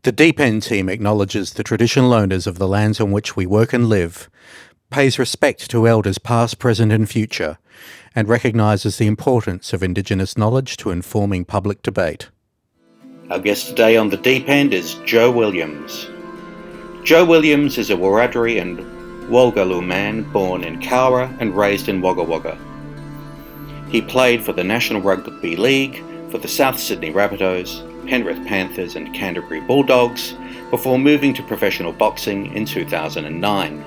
The Deep End team acknowledges the traditional owners of the lands on which we work and live, pays respect to elders past, present and future, and recognises the importance of Indigenous knowledge to informing public debate. Our guest today on The Deep End is Joe Williams. Joe Williams is a Wiradjuri and Wolgalu man born in Cowra and raised in Wagga Wagga. He played for the National Rugby League, for the South Sydney Rabbitohs, Penrith Panthers and Canterbury Bulldogs before moving to professional boxing in 2009.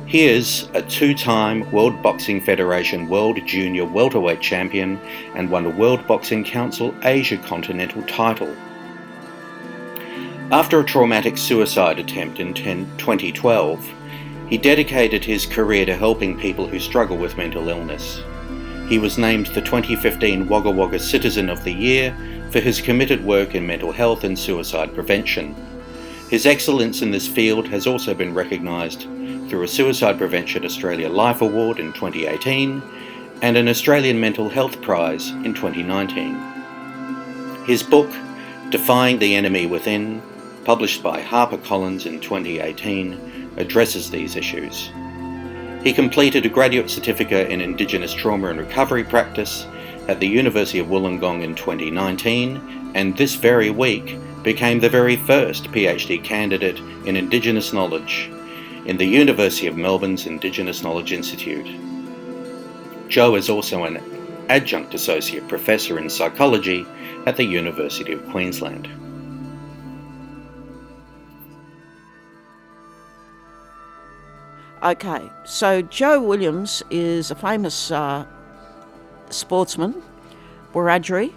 He is a two-time World Boxing Federation World Junior Welterweight Champion and won a World Boxing Council Asia Continental title. After a traumatic suicide attempt in 2012, he dedicated his career to helping people who struggle with mental illness. He was named the 2015 Wagga Wagga Citizen of the Year for his committed work in mental health and suicide prevention. His excellence in this field has also been recognised through a Suicide Prevention Australia Life Award in 2018 and an Australian Mental Health Prize in 2019. His book, Defying the Enemy Within, published by HarperCollins in 2018, addresses these issues. He completed a graduate certificate in Indigenous Trauma and Recovery Practice at the University of Wollongong in 2019, and this very week became the very first PhD candidate in Indigenous Knowledge in the University of Melbourne's Indigenous Knowledge Institute. Joe is also an Adjunct Associate Professor in Psychology at the University of Queensland. Okay, so Joe Williams is a famous sportsman, Wiradjuri,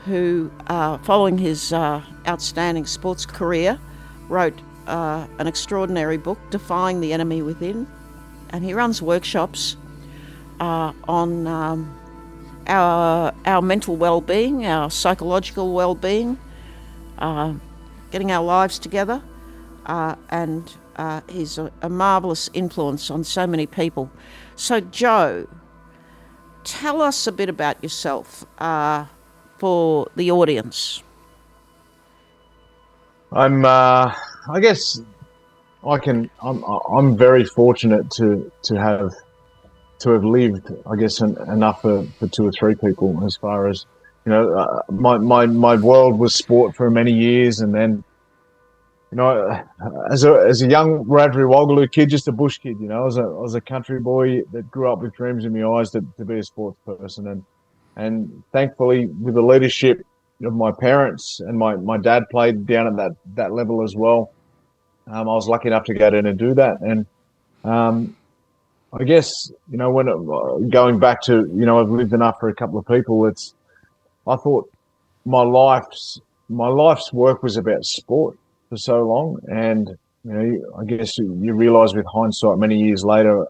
who, following his outstanding sports career, wrote an extraordinary book, Defying the Enemy Within, and he runs workshops on our mental well-being, our psychological well-being, getting our lives together, and he's a marvellous influence on so many people. So, Joe, tell us a bit about yourself for the audience. I'm very fortunate to have lived, I guess, enough for two or three people. As far as my world was sport for many years, and then as a young Wiradjuri Wolgalu kid, just a bush kid, I was a country boy that grew up with dreams in my eyes to be a sports person, and thankfully with the leadership of my parents, and my dad played down at that level as well. I was lucky enough to go down and do that, and I guess when going back to I've lived enough for a couple of people. I thought my life's work was about sport for so long, and I guess you realise with hindsight many years later,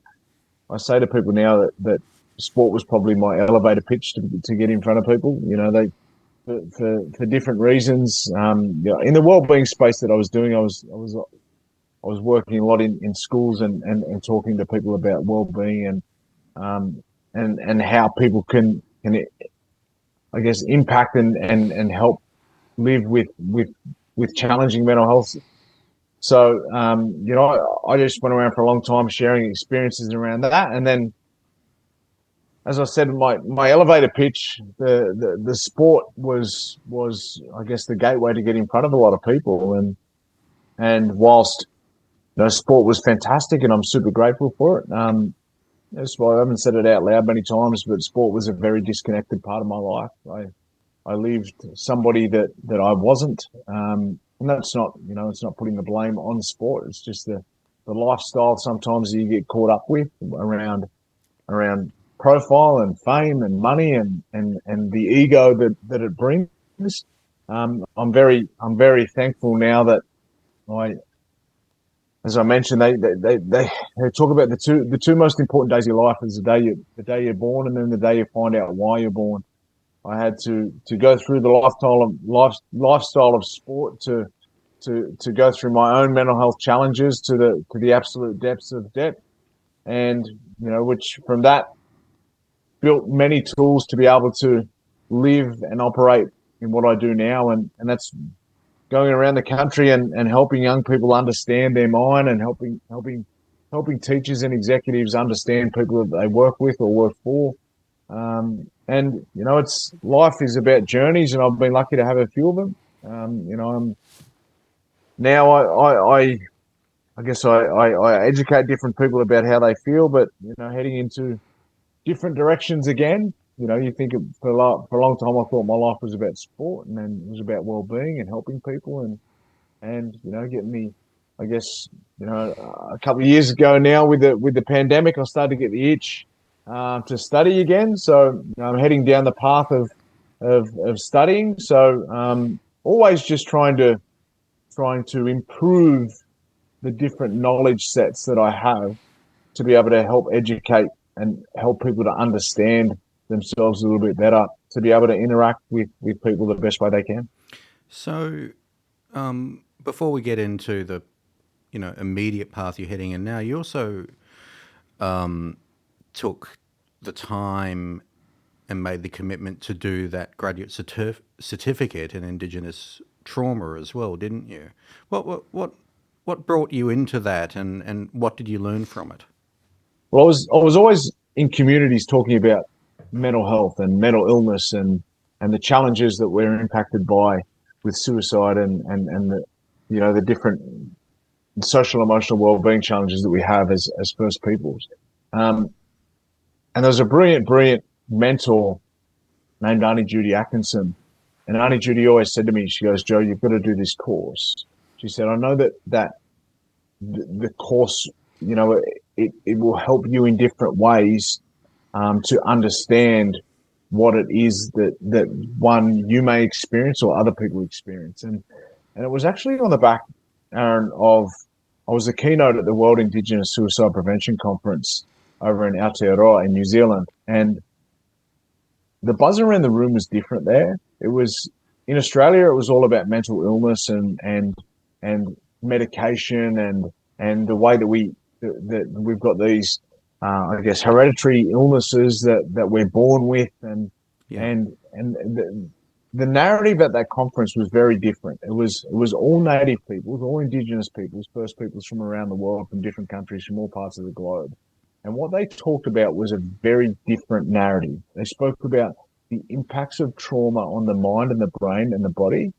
I say to people now that sport was probably my elevator pitch to get in front of people. They for different reasons. In the wellbeing space that I was doing, I was working a lot in schools and talking to people about wellbeing and how people can I guess impact and help live with challenging mental health. So, I just went around for a long time sharing experiences around that. And then, as I said, my elevator pitch, the sport was, I guess, the gateway to get in front of a lot of people. And whilst, sport was fantastic and I'm super grateful for it. That's why I haven't said it out loud many times, but sport was a very disconnected part of my life. I lived somebody that I wasn't. And that's not, it's not putting the blame on sport. It's just the lifestyle sometimes you get caught up with around profile and fame and money and the ego that it brings. I'm very thankful now that as I mentioned, they talk about the two most important days of your life is the day you're born and then the day you find out why you're born. I had to go through the lifestyle of sport to go through my own mental health challenges to the absolute depths of depth, and which from that built many tools to be able to live and operate in what I do now, and that's going around the country and helping young people understand their mind and helping teachers and executives understand people that they work with or work for. And it's life is about journeys, and I've been lucky to have a few of them. I'm now I guess I educate different people about how they feel, but heading into different directions again. You think for a long time I thought my life was about sport, and then it was about well-being and helping people, and getting me, I guess, a couple of years ago now with the pandemic, I started to get the itch to study again. So I'm heading down the path of studying. So always just trying to improve the different knowledge sets that I have to be able to help educate and help people to understand themselves a little bit better, to be able to interact with people the best way they can. So before we get into the immediate path you're heading in now, you also took the time and made the commitment to do that graduate certificate in Indigenous trauma as well, didn't you? What brought you into that, and what did you learn from it? Well, I was always in communities talking about mental health and mental illness and the challenges that we're impacted by with suicide and the different social emotional well-being challenges that we have as First Peoples. And there's a brilliant mentor named Auntie Judy Atkinson. And Auntie Judy always said to me, she goes, "Joe, you've got to do this course." She said, "I know that the course, it will help you in different ways to understand what it is that one you may experience or other people experience." And it was actually on the back, Aaron, I was a keynote at the World Indigenous Suicide Prevention Conference over in Aotearoa in New Zealand. And the buzz around the room was different there. It was in Australia, it was all about mental illness and medication and the way that we've got these I guess hereditary illnesses that we're born with and the narrative at that conference was very different. It was all native peoples, all Indigenous peoples, First Peoples from around the world, from different countries, from all parts of the globe. And what they talked about was a very different narrative. They spoke about the impacts of trauma on the mind and the brain and the body,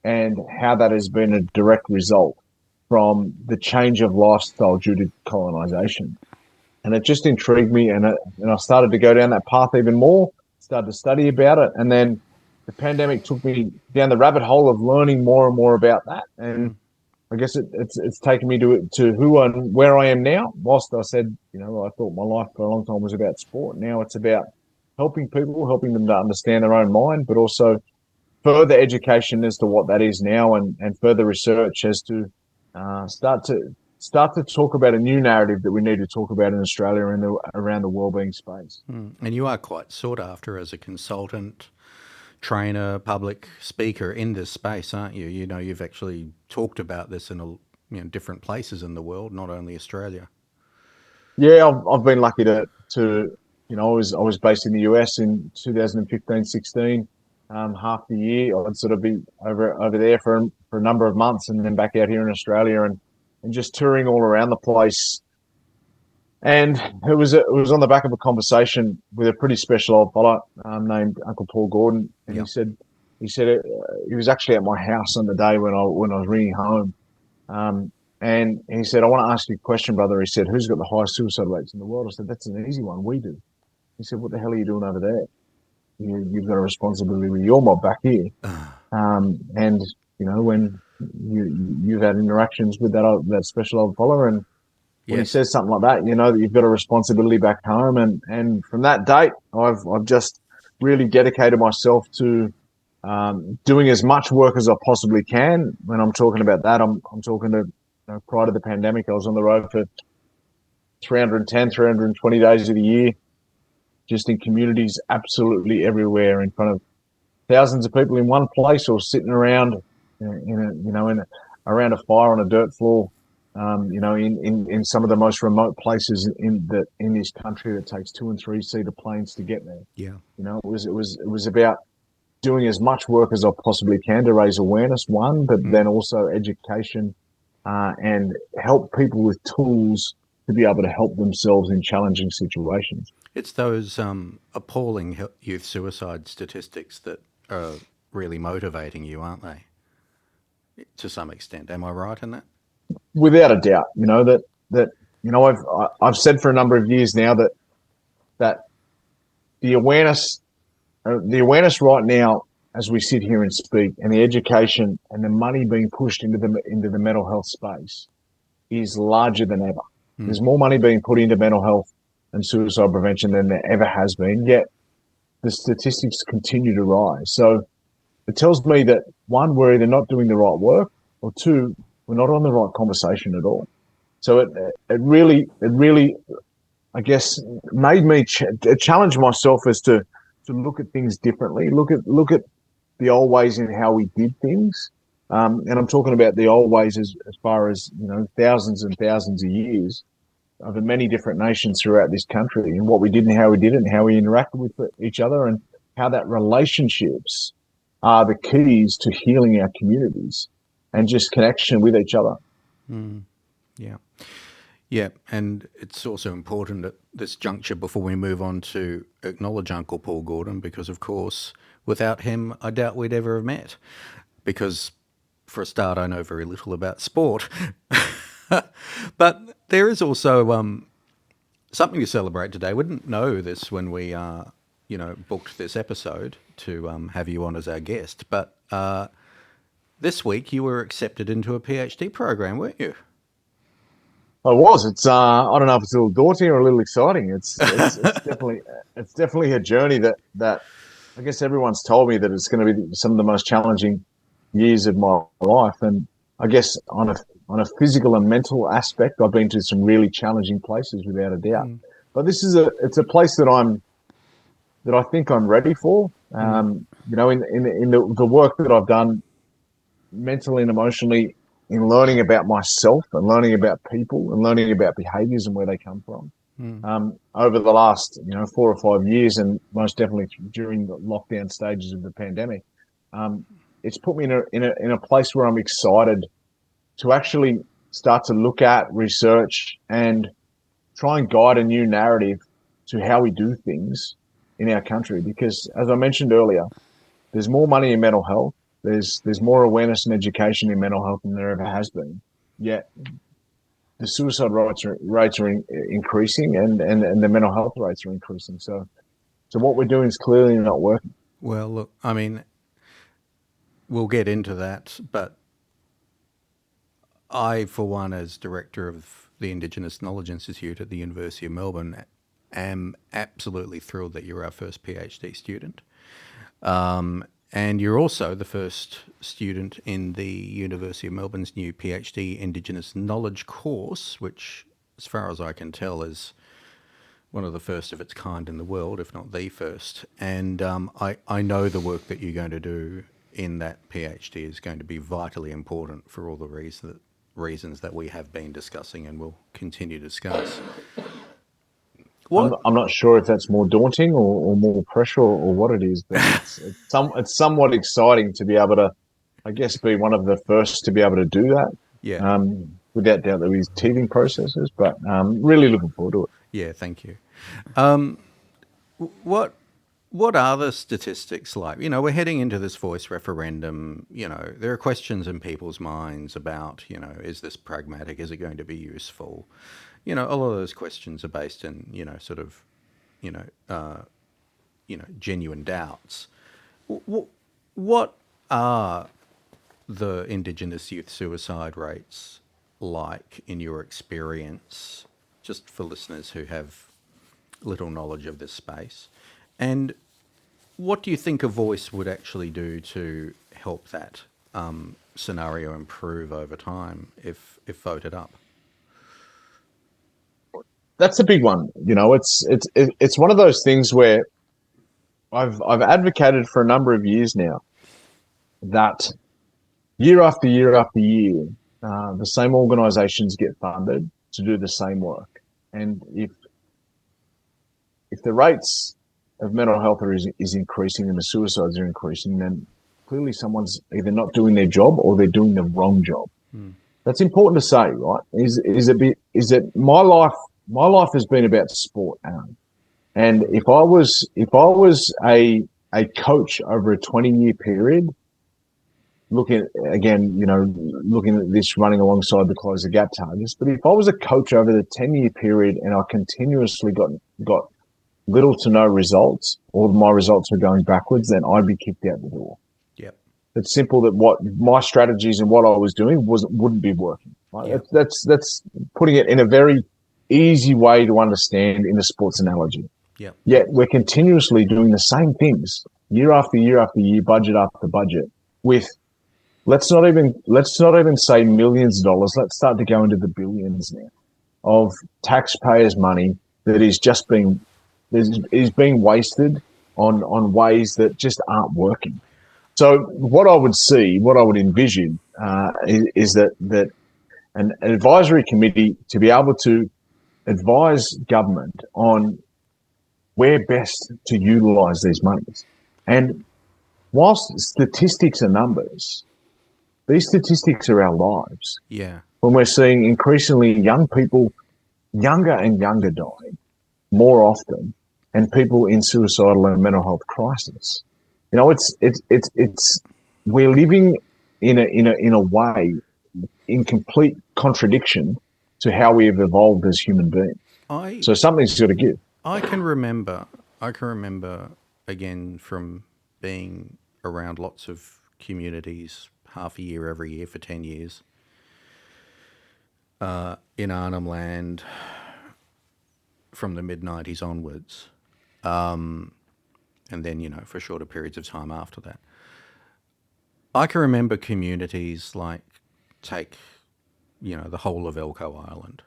and how that has been a direct result from the change of lifestyle due to colonization. And it just intrigued me, and I started to go down that path even more, started to study about it, and then the pandemic took me down the rabbit hole of learning more and more about that. And I guess it's taken me to who and where I am now. Whilst I said, I thought my life for a long time was about sport. Now it's about helping people, helping them to understand their own mind, but also further education as to what that is now, and further research as to start to talk about a new narrative that we need to talk about in Australia and around the wellbeing space. And you are quite sought after as a consultant, trainer, public speaker in this space, aren't you? You've actually talked about this in different places in the world, not only Australia. Yeah, I've been lucky to I was based in the US in 2015-16. Half the year I'd sort of be over there for a number of months, and then back out here in Australia and just touring all around the place. And it was on the back of a conversation with a pretty special old fella named Uncle Paul Gordon, and he said he was actually at my house on the day when I was ringing home, and he said, "I want to ask you a question, brother." He said, "Who's got the highest suicide rates in the world?" I said, "That's an easy one. We do." He said, "What the hell are you doing over there? You've got a responsibility with your mob back here." And when you've had interactions with that special old fella, and when he says something like that, that you've got a responsibility back home. And from that date, I've just really dedicated myself to doing as much work as I possibly can. When I'm talking about that, I'm talking to prior to the pandemic, I was on the road for 320 days of the year, just in communities absolutely everywhere, in front of thousands of people in one place, or sitting around around a fire on a dirt floor, in some of the most remote places in this country that takes 2 and 3 seater planes to get there. Yeah. It was about doing as much work as I possibly can to raise awareness, one, but then also education, and help people with tools to be able to help themselves in challenging situations. It's those appalling youth suicide statistics that are really motivating you, aren't they? To some extent, am I right in that? Without a doubt, I've said for a number of years now that the awareness right now, as we sit here and speak, and the education and the money being pushed into the mental health space is larger than ever. There's more money being put into mental health and suicide prevention than there ever has been, yet the statistics continue to rise. So it tells me that, one, we're either not doing the right work, or two, we're not on the right conversation at all. So it really, I guess, made me challenge myself as to look at things differently, look at the old ways in how we did things. And I'm talking about the old ways as far as, thousands and thousands of years over many different nations throughout this country, and what we did and how we did it and how we interacted with each other, and how that relationships are the keys to healing our communities and just connection with each other. Yeah. Yeah, and it's also important at this juncture, before we move on, to acknowledge Uncle Paul Gordon, because, of course, without him, I doubt we'd ever have met. Because, for a start, I know very little about sport. But there is also something to celebrate today. We didn't know this when we, booked this episode to have you on as our guest. But this week you were accepted into a PhD program, weren't you? I was. It's I don't know if it's a little daunting or a little exciting. It's definitely a journey that I guess everyone's told me that it's going to be some of the most challenging years of my life. And I guess on a physical and mental aspect, I've been to some really challenging places without a doubt. But this is it's a place that I think I'm ready for. In the work that I've done mentally and emotionally, in learning about myself and learning about people and learning about behaviours and where they come from. Over the last 4 or 5 years, and most definitely during the lockdown stages of the pandemic, it's put me in a place where I'm excited to actually start to look at, research, and try and guide a new narrative to how we do things in our country. Because, as I mentioned earlier, there's more money in mental health. There's more awareness and education in mental health than there ever has been. Yet the suicide rates are increasing, and the mental health rates are increasing. So what we're doing is clearly not working. Well, look, I mean, we'll get into that, but I, for one, as director of the Indigenous Knowledge Institute at the University of Melbourne, am absolutely thrilled that you're our first PhD student. And you're also the first student in the University of Melbourne's new PhD Indigenous Knowledge course, which, as far as I can tell, is one of the first of its kind in the world, if not the first. And I know the work that you're going to do in that PhD is going to be vitally important for all the reasons that we have been discussing and will continue to discuss. I'm not sure if that's more daunting or more pressure or what it is, but it's somewhat exciting to be able to, I guess, be one of the first to be able to do that. Yeah. Without doubt, there is teething processes, but really looking forward to it. Yeah, thank you. What are the statistics like? We're heading into this voice referendum. There are questions in people's minds about, is this pragmatic? Is it going to be useful? A lot of those questions are based in, genuine doubts. What are the Indigenous youth suicide rates like in your experience, just for listeners who have little knowledge of this space? And what do you think a voice would actually do to help that scenario improve over time if voted up? That's a big one. It's one of those things where I've advocated for a number of years now that year after year after year, the same organisations get funded to do the same work, and if the rates of mental health is increasing and the suicides are increasing, then clearly someone's either not doing their job or they're doing the wrong job. That's important to say, right? Is that my life has been about sport, Aaron. And if I was a coach over a 20-year period, looking at this running alongside the close the gap targets, but if I was a coach over the 10-year period and I continuously got little to no results, or my results were going backwards, then I'd be kicked out the door. Yep. It's simple that what my strategies and what I was doing wouldn't be working. Right? Yep. That's putting it in a very easy way to understand in the sports analogy. Yep. Yet we're continuously doing the same things year after year after year, budget after budget, with let's not even say millions of dollars. Let's start to go into the billions now of taxpayers' money that is just being wasted on ways that just aren't working. So what I would envision is that an advisory committee to be able to advise government on where best to utilise these monies. And whilst statistics are numbers, these statistics are our lives. Yeah. When we're seeing increasingly young people, younger and younger dying more often, and people in suicidal and mental health crisis. You know, it's we're living in a way in complete contradiction to how we have evolved as human beings. So something's got to give. I can remember again from being around lots of communities, half a year every year for 10 years, in Arnhem Land from the mid-90s onwards, and then, for shorter periods of time after that. I can remember communities like, take, the whole of Elcho Island,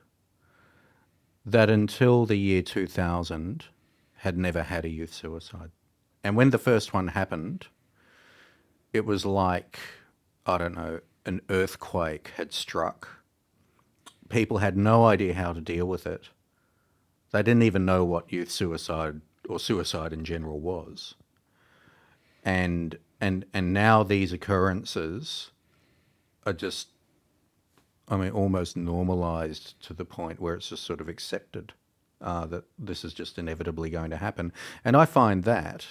that until the year 2000 had never had a youth suicide. And when the first one happened, it was like, I don't know, an earthquake had struck. People had no idea how to deal with it. They didn't even know what youth suicide or suicide in general was. And now these occurrences are just, almost normalized to the point where it's just sort of accepted that this is just inevitably going to happen. And I find that,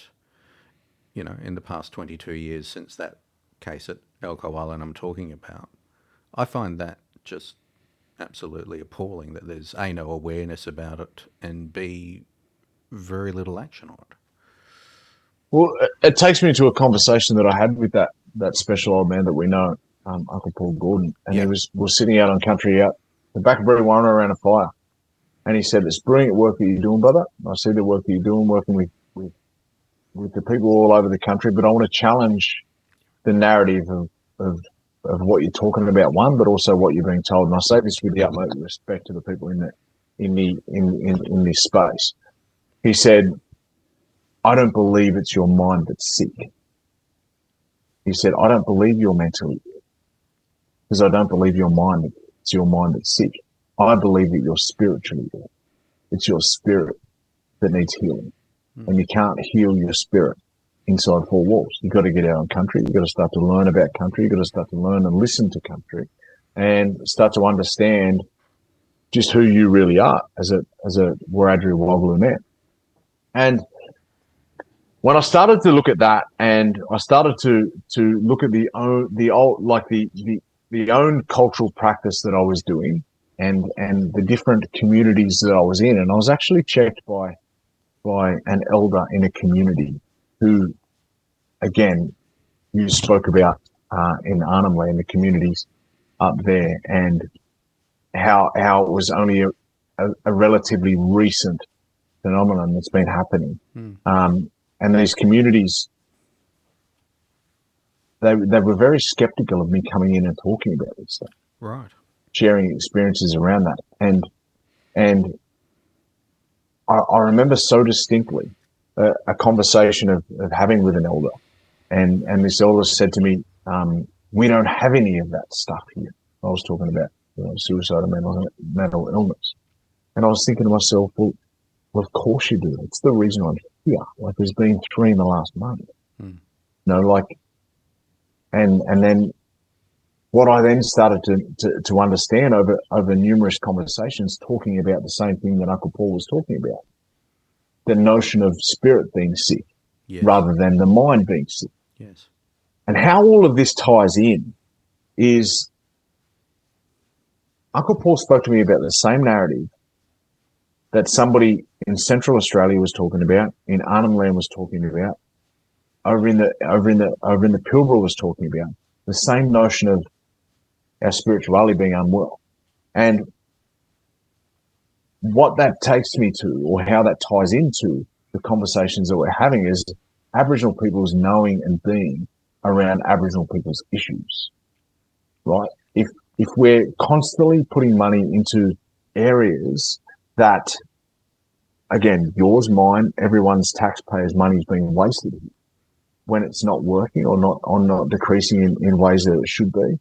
in the past 22 years since that case at Elcho Island I'm talking about, I find that just absolutely appalling that there's A, no awareness about it, and B, very little action on it. Well, it takes me to a conversation that I had with that special old man that we know, Uncle Paul Gordon, and he was sitting out on country out the back of Brewarrina around a fire, and he said, "It's brilliant work that you're doing, brother. I see the work that you're doing, working with the people all over the country, but I want to challenge the narrative of what you're talking about, one, but also what you're being told." And I say this with the utmost respect to the people in this space. He said, "I don't believe it's your mind that's sick." He said, "I don't believe you're mentally ill, because I don't believe it's your mind that's sick. I believe that you're spiritually ill. It's your spirit that needs healing. And you can't heal your spirit inside four walls. You've got to get out on country. You've got to start to learn about country. You've got to start to learn and listen to country and start to understand just who you really are as a Wiradjuri and Wolgalu man." And when I started to look at that, and I started to look at the own cultural practice that I was doing, and the different communities that I was in, and I was actually checked by an elder in a community who, again, you spoke about in Arnhem Land, the communities up there, and how it was only a relatively recent phenomenon that's been happening. And these communities, they were very skeptical of me coming in and talking about this stuff. Right. Sharing experiences around that. And I remember so distinctly a conversation of having with an elder. And this elder said to me, "We don't have any of that stuff here." I was talking about suicide and mental illness. And I was thinking to myself, well, Well, of course you do. It's the reason I'm here. Like, there's been 3 in the last month. And then what I then started to understand over numerous conversations talking about the same thing that Uncle Paul was talking about, the notion of spirit being sick rather than the mind being sick. Yes. And how all of this ties in is Uncle Paul spoke to me about the same narrative that somebody in Central Australia was talking about, in Arnhem Land was talking about, over in the Pilbara was talking about, the same notion of our spirituality being unwell. And what that takes me to, or how that ties into the conversations that we're having, is Aboriginal people's knowing and being around Aboriginal people's issues, right? If we're constantly putting money into areas that, again, yours, mine, everyone's taxpayers' money is being wasted when it's not working or not decreasing in ways that it should be,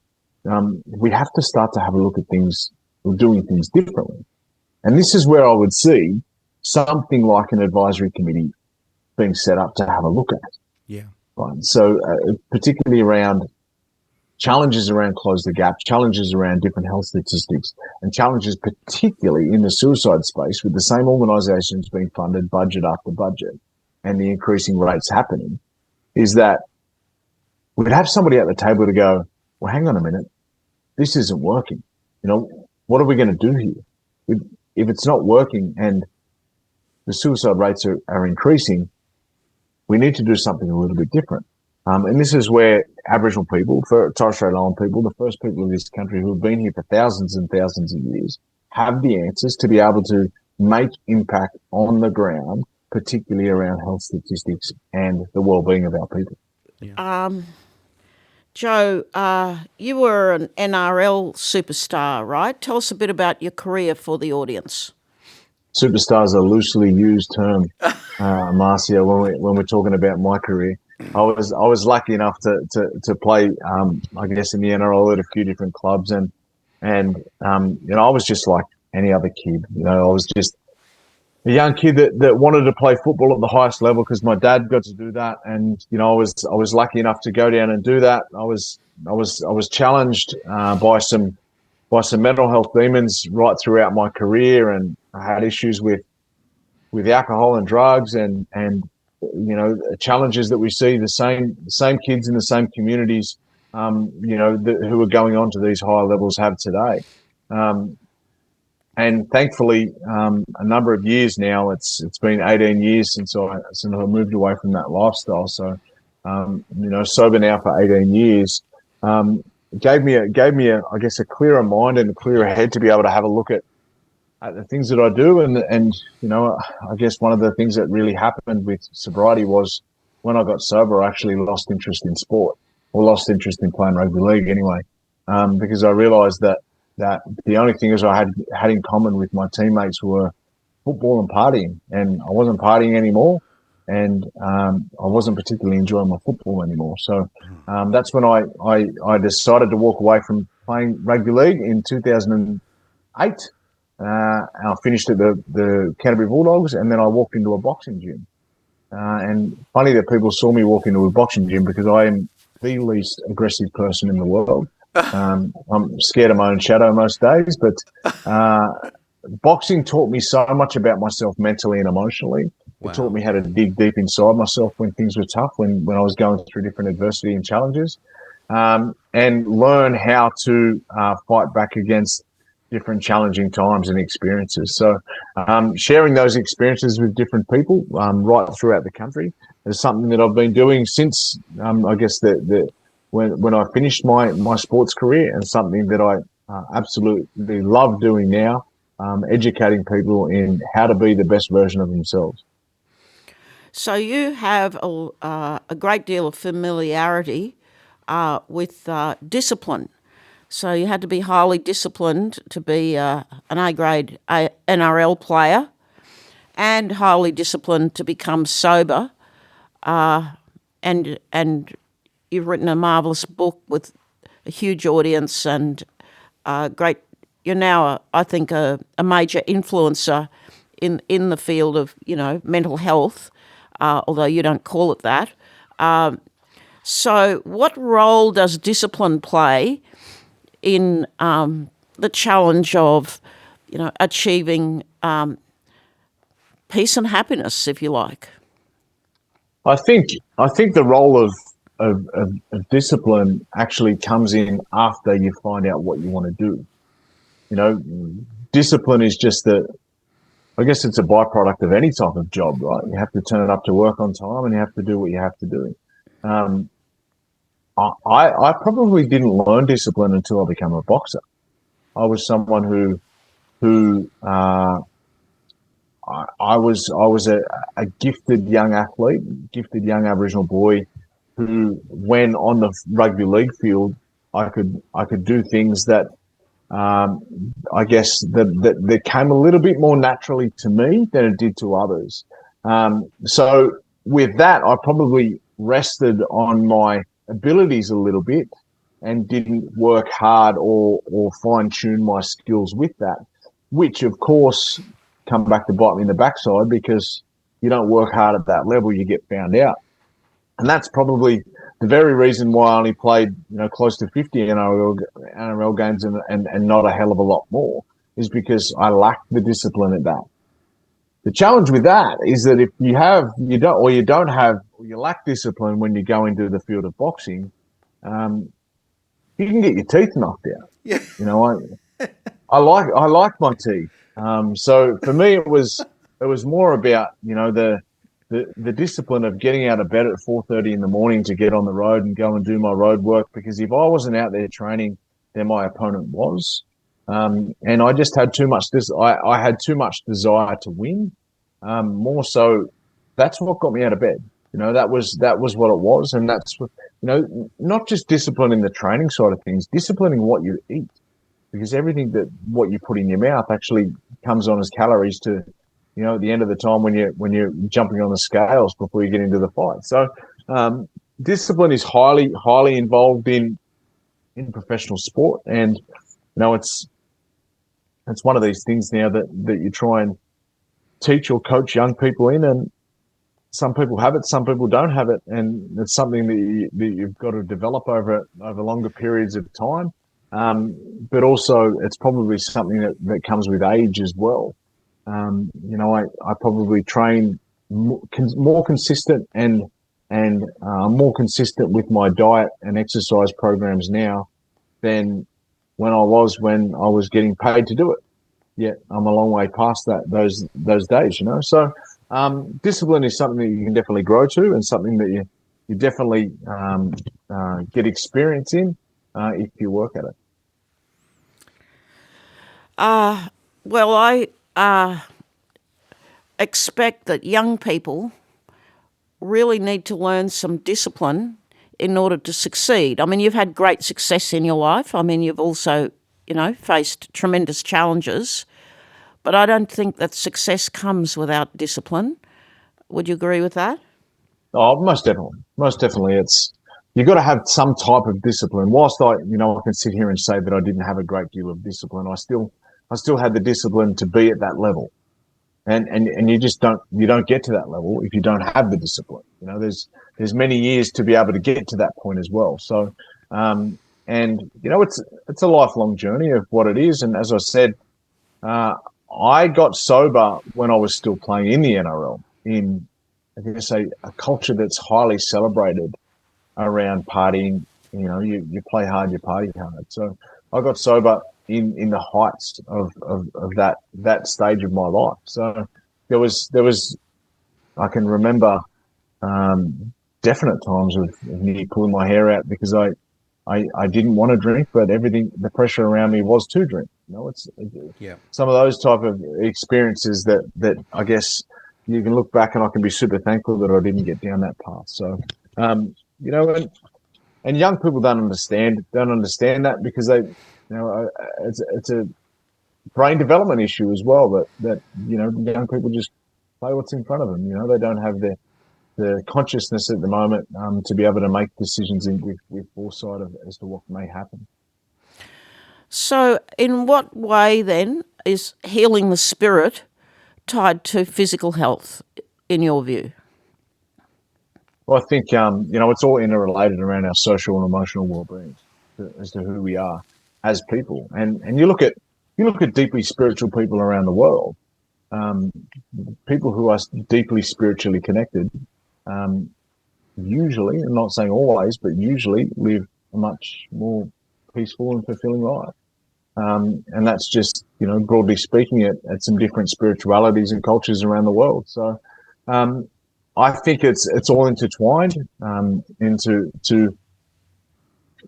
we have to start to have a look at things, or doing things differently. And this is where I would see something like an advisory committee being set up to have a look at. Yeah. Right. So particularly around challenges around Close the Gap, challenges around different health statistics, and challenges particularly in the suicide space, with the same organisations being funded budget after budget and the increasing rates happening, is that we'd have somebody at the table to go, well, hang on a minute, this isn't working. What are we going to do here? If it's not working and the suicide rates are increasing, we need to do something a little bit different. And this is where Aboriginal people, Torres Strait Island people, the first people of this country who have been here for thousands and thousands of years, have the answers to be able to make impact on the ground, particularly around health statistics and the well-being of our people. Yeah. Joe, you were an NRL superstar, right? Tell us a bit about your career for the audience. Superstar is a loosely used term, Marcia, when we're talking about my career. I was lucky enough to play, I guess, in the NRL at a few different clubs, and I was just like any other kid. I was just a young kid that wanted to play football at the highest level because my dad got to do that, and I was lucky enough to go down and do that. I was challenged by some mental health demons right throughout my career, and I had issues with alcohol and drugs, and challenges that we see the same kids in the same communities, who are going on to these higher levels have today. And thankfully, a number of years now, it's been 18 years since I moved away from that lifestyle. So, sober now for 18 years, gave me I guess a clearer mind and a clearer head to be able to have a look at the things that I do. And I guess one of the things that really happened with sobriety was when I got sober, I actually lost interest in sport, or lost interest in playing rugby league anyway, because I realised that the only things I had in common with my teammates were football and partying, and I wasn't partying anymore, and I wasn't particularly enjoying my football anymore. So that's when I decided to walk away from playing rugby league in 2008. I finished at the Canterbury Bulldogs, and then I walked into a boxing gym. And funny that people saw me walk into a boxing gym, because I am the least aggressive person in the world. I'm scared of my own shadow most days, but boxing taught me so much about myself mentally and emotionally. Wow. It taught me how to dig deep inside myself when things were tough, when I was going through different adversity and challenges, and learn how to fight back against different challenging times and experiences. So sharing those experiences with different people right throughout the country is something that I've been doing since, I guess, when I finished my sports career, and something that I absolutely love doing now, educating people in how to be the best version of themselves. So you have a great deal of familiarity with discipline. So you had to be highly disciplined to be an A-grade NRL player, and highly disciplined to become sober. And you've written a marvellous book with a huge audience, and great. You're now, I think, a major influencer in the field of, mental health, although you don't call it that. So what role does discipline play in the challenge of, achieving peace and happiness, if you like? I think the role of discipline actually comes in after you find out what you want to do. Discipline is just I guess it's a byproduct of any type of job, right? You have to turn up to work on time and you have to do what you have to do. I probably didn't learn discipline until I became a boxer. I was someone who I was a gifted young athlete, gifted young Aboriginal boy who, when on the rugby league field, I could do things that I guess that came a little bit more naturally to me than it did to others. So with that, I probably rested on my abilities a little bit and didn't work hard or fine tune my skills with that, which of course come back to bite me in the backside, because you don't work hard at that level, you get found out. And that's probably the very reason why I only played, close to 50 NRL games and not a hell of a lot more, is because I lacked the discipline at that. The challenge with that is that if you lack discipline when you go into the field of boxing, you can get your teeth knocked out. Yeah. I like my teeth. So for me, it was more about, the discipline of getting out of bed at 4:30 in the morning to get on the road and go and do my road work, because if I wasn't out there training, then my opponent was. And I just had too much I had too much desire to win. More so, that's what got me out of bed. That was what it was. And that's, not just discipline in the training side of things, disciplining what you eat, because everything what you put in your mouth actually comes on as calories to, at the end of the time when you're jumping on the scales before you get into the fight. So discipline is highly, highly involved in professional sport. And, it's one of these things now that you try and teach or coach young people in, and some people have it, some people don't have it. And it's something that you've got to develop over longer periods of time. But also it's probably something that comes with age as well. I probably train more consistent and more consistent with my diet and exercise programs now than when I was getting paid to do it. Yet I'm a long way past those days, So discipline is something that you can definitely grow to, and something that you definitely get experience in if you work at it. Well, I expect that young people really need to learn some discipline in order to succeed. I mean, you've had great success in your life. I mean, you've also, faced tremendous challenges, but I don't think that success comes without discipline. Would you agree with that? Oh, most definitely. Most definitely. You've got to have some type of discipline. Whilst I can sit here and say that I didn't have a great deal of discipline, I still had the discipline to be at that level. And you just don't get to that level if you don't have the discipline. There's many years to be able to get to that point as well. So, it's a lifelong journey of what it is. And as I said, I got sober when I was still playing in the NRL, in, I guess, a culture that's highly celebrated around partying. You play hard, you party hard. So I got sober in the heights of that stage of my life. So there was I can remember definite times of nearly pulling my hair out because I didn't want to drink, but the pressure around me was to drink. It's some of those type of experiences that I guess you can look back and I can be super thankful that I didn't get down that path. So, and young people don't understand that, because they, it's a brain development issue as well, that young people just play what's in front of them. They don't have the consciousness at the moment to be able to make decisions with foresight as to what may happen. So in what way then is healing the spirit tied to physical health, in your view? Well, I think it's all interrelated around our social and emotional well-being as to who we are as people. And you look at deeply spiritual people around the world, people who are deeply spiritually connected, usually, I'm not saying always, but usually live a much more peaceful and fulfilling life. And that's just, broadly speaking, at some different spiritualities and cultures around the world. So I think it's all intertwined into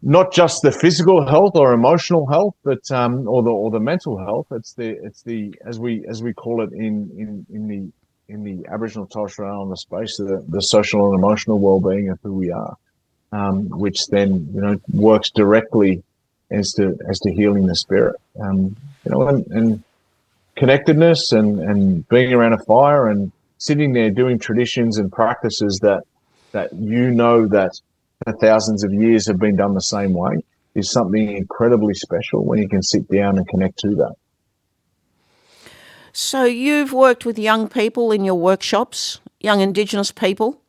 not just the physical health or emotional health, but or the mental health. It's the as we call it in the Aboriginal Torres Strait Islander space, the social and emotional well-being of who we are, which then works directly as to healing the spirit, and connectedness and being around a fire and sitting there doing traditions and practices that for thousands of years have been done the same way is something incredibly special when you can sit down and connect to that. So you've worked with young people in your workshops, young Indigenous people.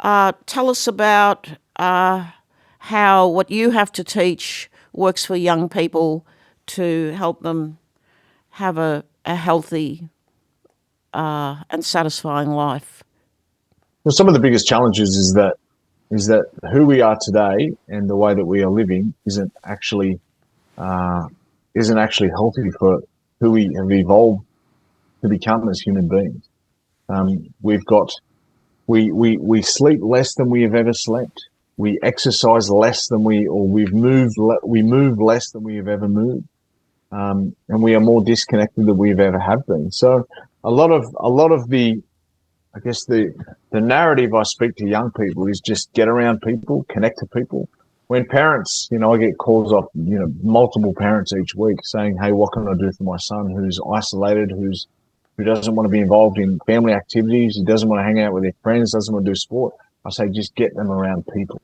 Tell us about how what you have to teach works for young people to help them have a healthy and satisfying life. Well, some of the biggest challenges is that who we are today and the way that we are living isn't actually healthy for who we have evolved to become as human beings. We sleep less than we have ever slept. We exercise less than we move less than we have ever moved, and we are more disconnected than we've ever have been. So a lot of the narrative I speak to young people is just get around people, connect to people. When parents, I get calls off, multiple parents each week saying, "Hey, what can I do for my son who's isolated, who doesn't want to be involved in family activities, he doesn't want to hang out with their friends, doesn't want to do sport?" I say, just get them around people.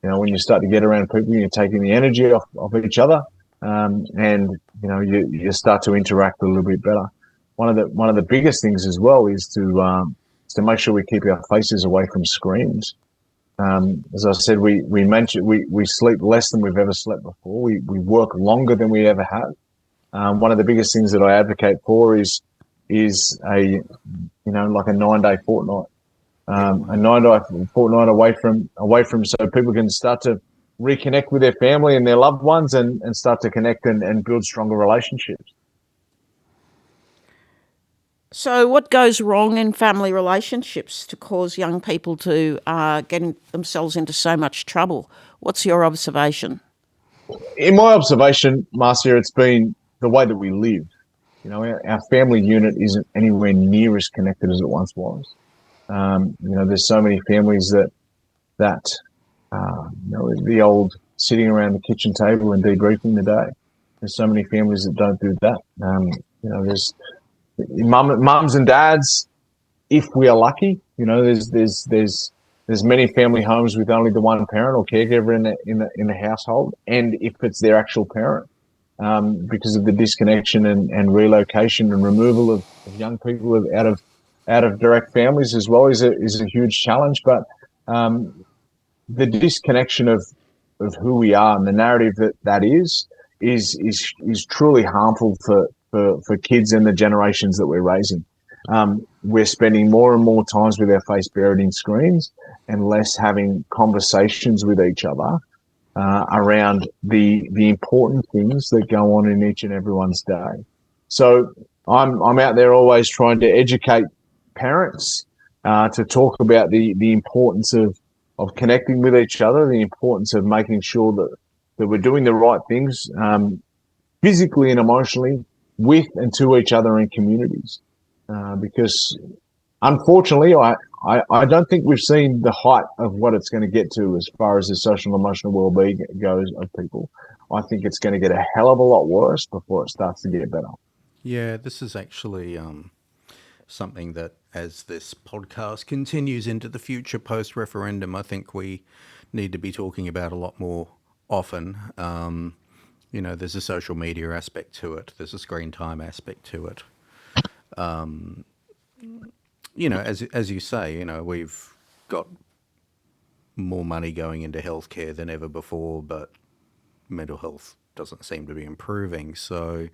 When you start to get around people, you're taking the energy off each other, and you start to interact a little bit better. One of the biggest things as well is to make sure we keep our faces away from screens. As I said, we sleep less than we've ever slept before. We work longer than we ever have. One of the biggest things that I advocate for is a 9-day fortnight, a 9-day fortnight away from so people can start to reconnect with their family and their loved ones and start to connect and build stronger relationships. So what goes wrong in family relationships to cause young people to get themselves into so much trouble? What's your observation? In my observation, Marcia, it's been the way that we live. Our family unit isn't anywhere near as connected as it once was. There's so many families that the old sitting around the kitchen table and debriefing the day. There's so many families that don't do that. There's mums and dads, if we are lucky. There's many family homes with only the one parent or caregiver in the household, and if it's their actual parent, because of the disconnection and relocation and removal of young people out of direct families as well is a huge challenge. But the disconnection of who we are and the narrative that is truly harmful for kids and the generations that we're raising. We're spending more and more times with our face buried in screens and less having conversations with each other around the important things that go on in each and everyone's day. So I'm out there always trying to educate parents to talk about the importance of connecting with each other, the importance of making sure that we're doing the right things physically and emotionally with and to each other in communities. Because unfortunately, I don't think we've seen the height of what it's going to get to as far as the social and emotional well-being goes of people. I think it's going to get a hell of a lot worse before it starts to get better. Yeah, this is actually something that, as this podcast continues into the future post-referendum, I think we need to be talking about a lot more often. There's a social media aspect to it. There's a screen time aspect to it. As you say, we've got more money going into healthcare than ever before, but mental health doesn't seem to be improving. So,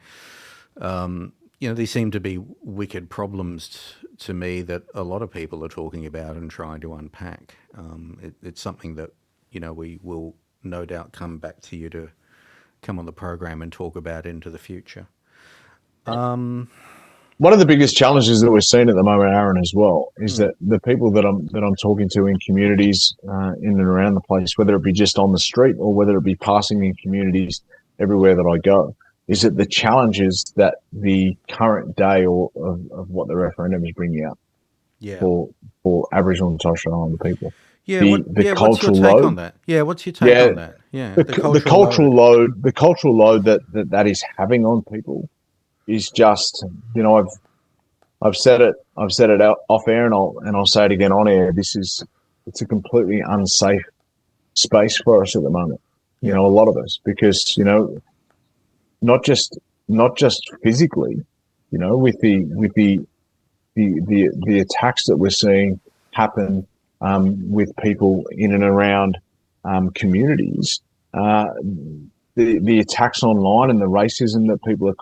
these seem to be wicked problems to me that a lot of people are talking about and trying to unpack. It's something that, we will no doubt come back to you to come on the program and talk about into the future. One of the biggest challenges that we're seeing at the moment, Aaron, as well, is that the people that I'm talking to in communities in and around the place, whether it be just on the street or whether it be passing in communities everywhere that I go, is that the challenges that the current day of what the referendum is bringing out for Aboriginal and Torres Strait Islander people. Yeah, what's your take on that? Yeah, what's your take on that? Yeah, the cultural load. The cultural load that is having on people is just, I've said it out off air, and I'll say it again on air. It's a completely unsafe space for us at the moment. A lot of us, because not just physically, with the attacks that we're seeing happen with people in and around communities, the attacks online and the racism that people are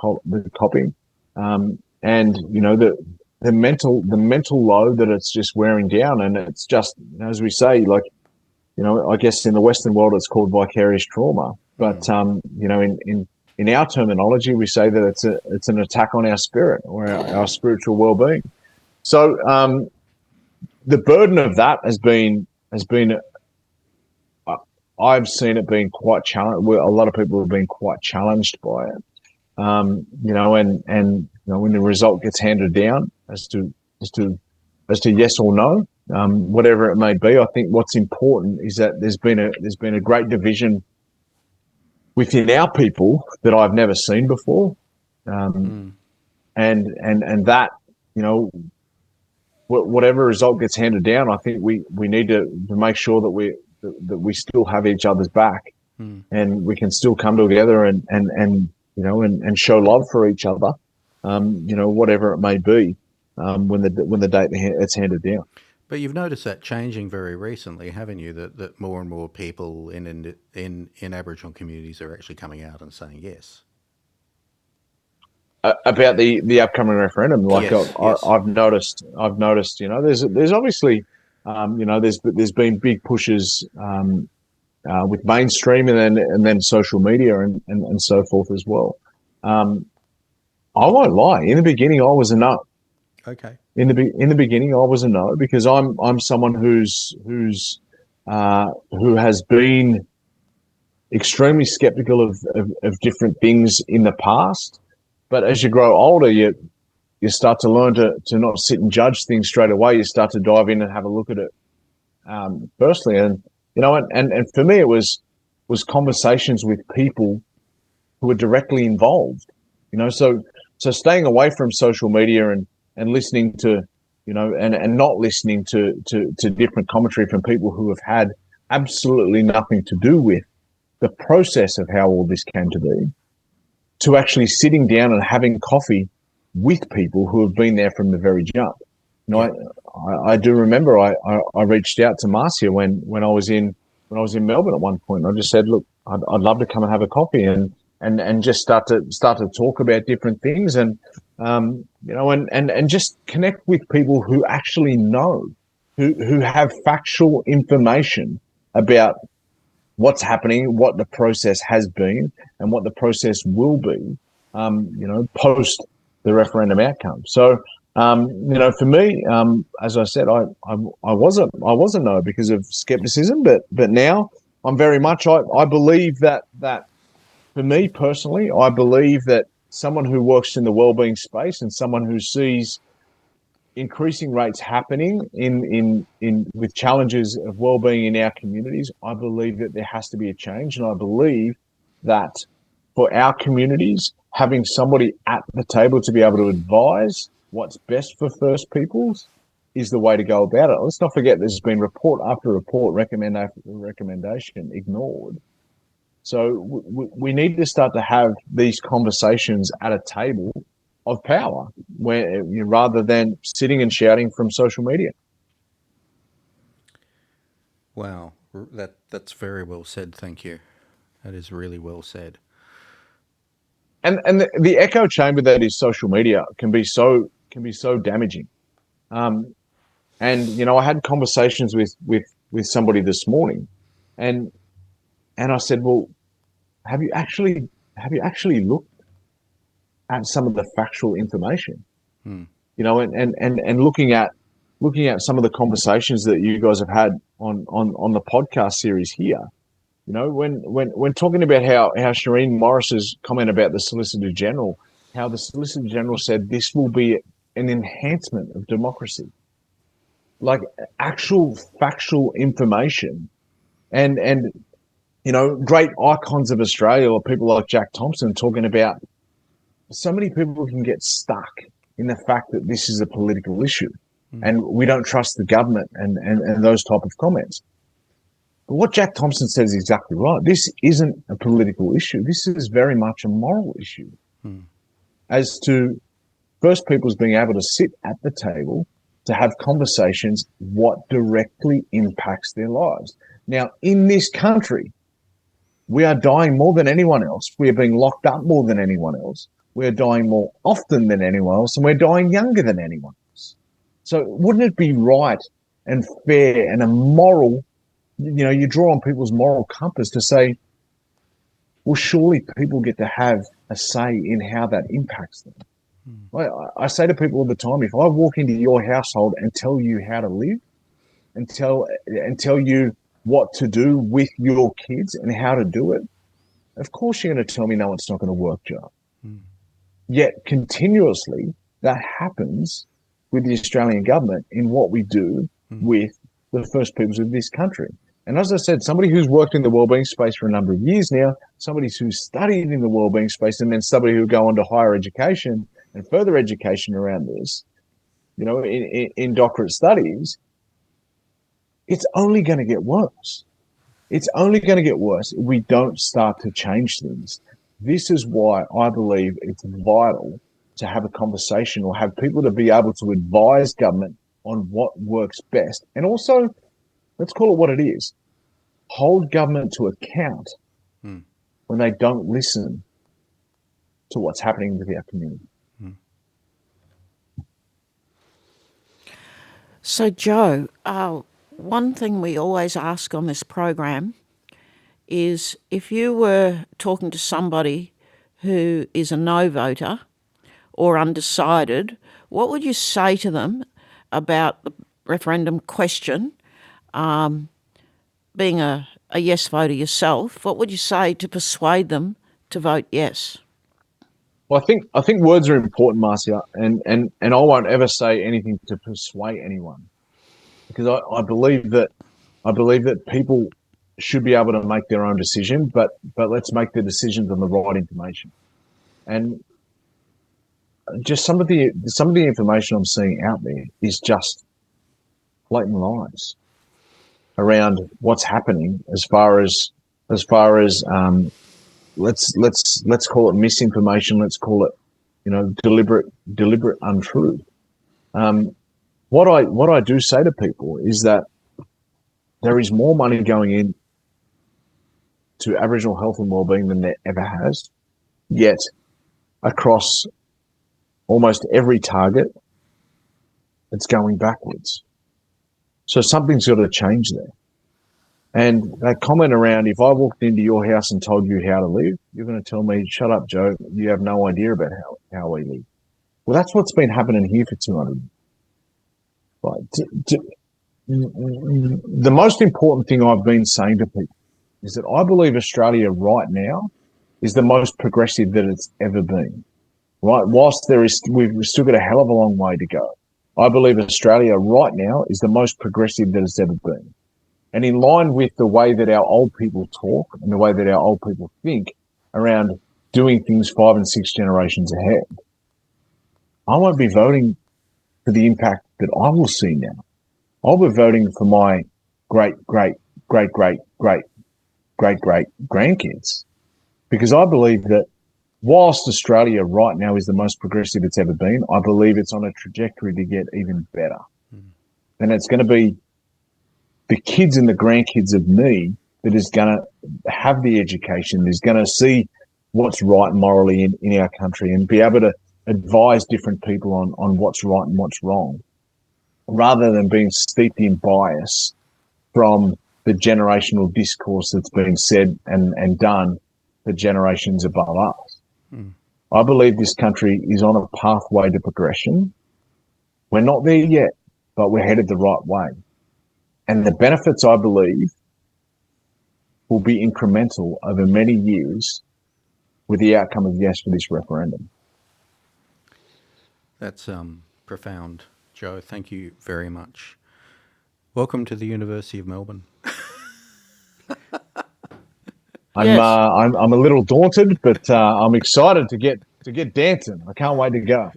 copying, and the mental load that it's just wearing down, and it's just, as we say, like, I guess in the Western world it's called vicarious trauma, but in our terminology we say that it's an attack on our spirit or our spiritual well-being. So the burden of that has been. I've seen it being quite challenged. A lot of people have been quite challenged by it. And when the result gets handed down as to yes or no, whatever it may be, I think what's important is that there's been a great division within our people that I've never seen before, and that, whatever result gets handed down, I think we need to make sure that we still have each other's back, and we can still come together and show love for each other, whatever it may be, when the date it's handed down. But you've noticed that changing very recently, haven't you? That more and more people in Aboriginal communities are actually coming out and saying yes. About the upcoming referendum, like yes. I've noticed, there's obviously, there's been big pushes with mainstream and then social media and so forth as well. I won't lie. In the beginning, I was a no. Okay. In the beginning, I was a no, because I'm someone who has been extremely skeptical of different things in the past. But as you grow older, you start to learn to not sit and judge things straight away. You start to dive in and have a look at it personally. And and for me, it was conversations with people who were directly involved. So staying away from social media and listening to, and not listening to different commentary from people who have had absolutely nothing to do with the process of how all this came to be, to actually sitting down and having coffee with people who have been there from the very jump. I do remember I reached out to Marcia when I was in Melbourne at one point. I just said, look, I'd love to come and have a coffee and just start to talk about different things and just connect with people who actually know, who have factual information about what's happening, what the process has been, and what the process will be, post the referendum outcome. So, for me, as I said, I wasn't no because of skepticism, but now I'm very much, I believe that for me personally, I believe that someone who works in the wellbeing space and someone who sees increasing rates happening in with challenges of wellbeing in our communities, I believe that there has to be a change. And I believe that for our communities, having somebody at the table to be able to advise what's best for First Peoples is the way to go about it. Let's not forget there's been report after report, recommendation after recommendation ignored. So we need to start to have these conversations at a table of power, where rather than sitting and shouting from social media. Wow, that's very well said. Thank you. That is really well said. And the echo chamber that is social media can be so damaging. And I had conversations with somebody this morning, and I said, well, have you actually looked at some of the factual information? And looking at some of the conversations that you guys have had on the podcast series here. When talking about how Shireen Morris's comment about the Solicitor General, how the Solicitor General said this will be an enhancement of democracy, like actual factual information, and great icons of Australia or people like Jack Thompson talking about so many people can get stuck in the fact that this is a political issue and we don't trust the government and those type of comments. But what Jack Thompson says is exactly right. This isn't a political issue. This is very much a moral issue. As to First Peoples being able to sit at the table to have conversations what directly impacts their lives. Now, in this country, we are dying more than anyone else. We are being locked up more than anyone else. We are dying more often than anyone else, and we're dying younger than anyone else. So wouldn't it be right and fair and a moral, you draw on people's moral compass to say, well, surely people get to have a say in how that impacts them. I say to people all the time, if I walk into your household and tell you how to live and tell you what to do with your kids and how to do it, of course you're going to tell me, no, it's not going to work, Joe. Yet continuously that happens with the Australian government in what we do with the First Peoples of this country. And as I said, somebody who's worked in the wellbeing space for a number of years now, somebody who's studied in the wellbeing space, and then somebody who go on to higher education and further education around this, in doctorate studies, it's only going to get worse. It's only going to get worse if we don't start to change things. This is why I believe it's vital to have a conversation or have people to be able to advise government on what works best. And also, let's call it what it is, hold government to account when they don't listen to what's happening with our community. So, Joe, one thing we always ask on this program is if you were talking to somebody who is a no voter or undecided, what would you say to them about the referendum question? Being a yes voter yourself, what would you say to persuade them to vote yes? Well, I think words are important, Marcia, and I won't ever say anything to persuade anyone, because I believe that people should be able to make their own decision, but let's make the decisions on the right information. And just some of the information I'm seeing out there is just blatant lies around what's happening as far as let's call it misinformation, let's call it deliberate untruth. What I do say to people is that there is more money going in to Aboriginal health and wellbeing than there ever has, yet across almost every target, it's going backwards. So something's got to change there. And that comment around, if I walked into your house and told you how to live, you're going to tell me, shut up, Joe, you have no idea about how we live. Well, that's what's been happening here for 200 years. The most important thing I've been saying to people is that I believe Australia right now is the most progressive that it's ever been. Right? Whilst we've still got a hell of a long way to go, I believe Australia right now is the most progressive that it's ever been. And in line with the way that our old people talk and the way that our old people think around doing things 5 and 6 generations ahead, I won't be voting for the impact that I will see now. I'll be voting for my great grandkids, because I believe that whilst Australia right now is the most progressive it's ever been, I believe it's on a trajectory to get even better. And it's going to be the kids and the grandkids of me that is going to have the education, is going to see what's right morally in our country and be able to advise different people on what's right and what's wrong, rather than being steeped in bias from the generational discourse that's been said and done for generations above us. I believe this country is on a pathway to progression. We're not there yet, but we're headed the right way. And the benefits, I believe, will be incremental over many years with the outcome of yes for this referendum. That's profound, Joe. Thank you very much. Welcome to the University of Melbourne. Yes. I'm a little daunted, but I'm excited to get dancing. I can't wait to go.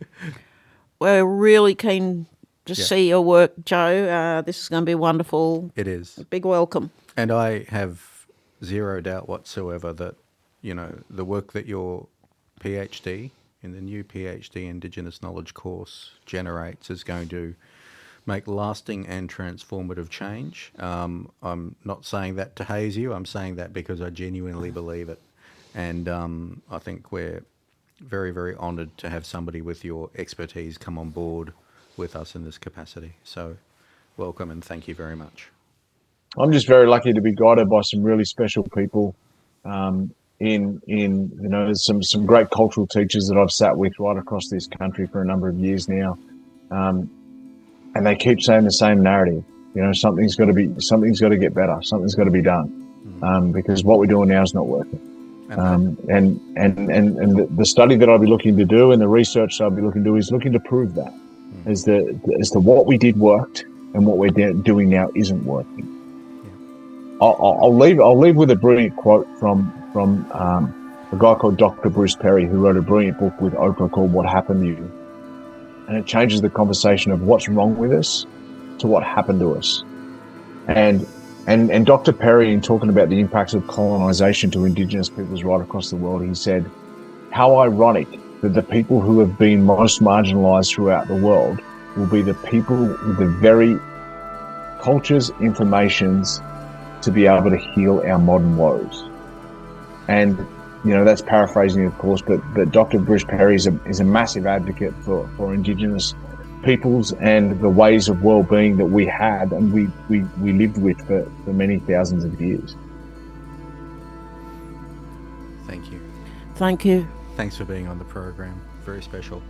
We're really keen to see your work, Joe. This is going to be wonderful. It is. A big welcome. And I have zero doubt whatsoever that, the work that your PhD in the new PhD Indigenous Knowledge course generates is going to make lasting and transformative change. I'm not saying that to haze you. I'm saying that because I genuinely believe it. And I think we're very, very honoured to have somebody with your expertise come on board with us in this capacity. So welcome and thank you very much. I'm just very lucky to be guided by some really special people. There's some great cultural teachers that I've sat with right across this country for a number of years now. And they keep saying the same narrative. Something's got to get better. Something's got to be done, because what we're doing now is not working. And the study that I'll be looking to do and the research that I'll be looking to do is looking to prove that as to what we did worked and what we're doing now isn't working. I'll leave with a brilliant quote from a guy called Dr. Bruce Perry, who wrote a brilliant book with Oprah called What Happened to You. And it changes the conversation of what's wrong with us to what happened to us. And Dr. Perry, in talking about the impacts of colonization to Indigenous peoples right across the world, he said, how ironic that the people who have been most marginalized throughout the world will be the people with the very cultures, informations to be able to heal our modern woes. And that's paraphrasing, of course, but Dr. Bruce Perry is a massive advocate for Indigenous peoples and the ways of well-being that we had and we lived with for many thousands of years. Thank you. Thank you. Thanks for being on the program. Very special.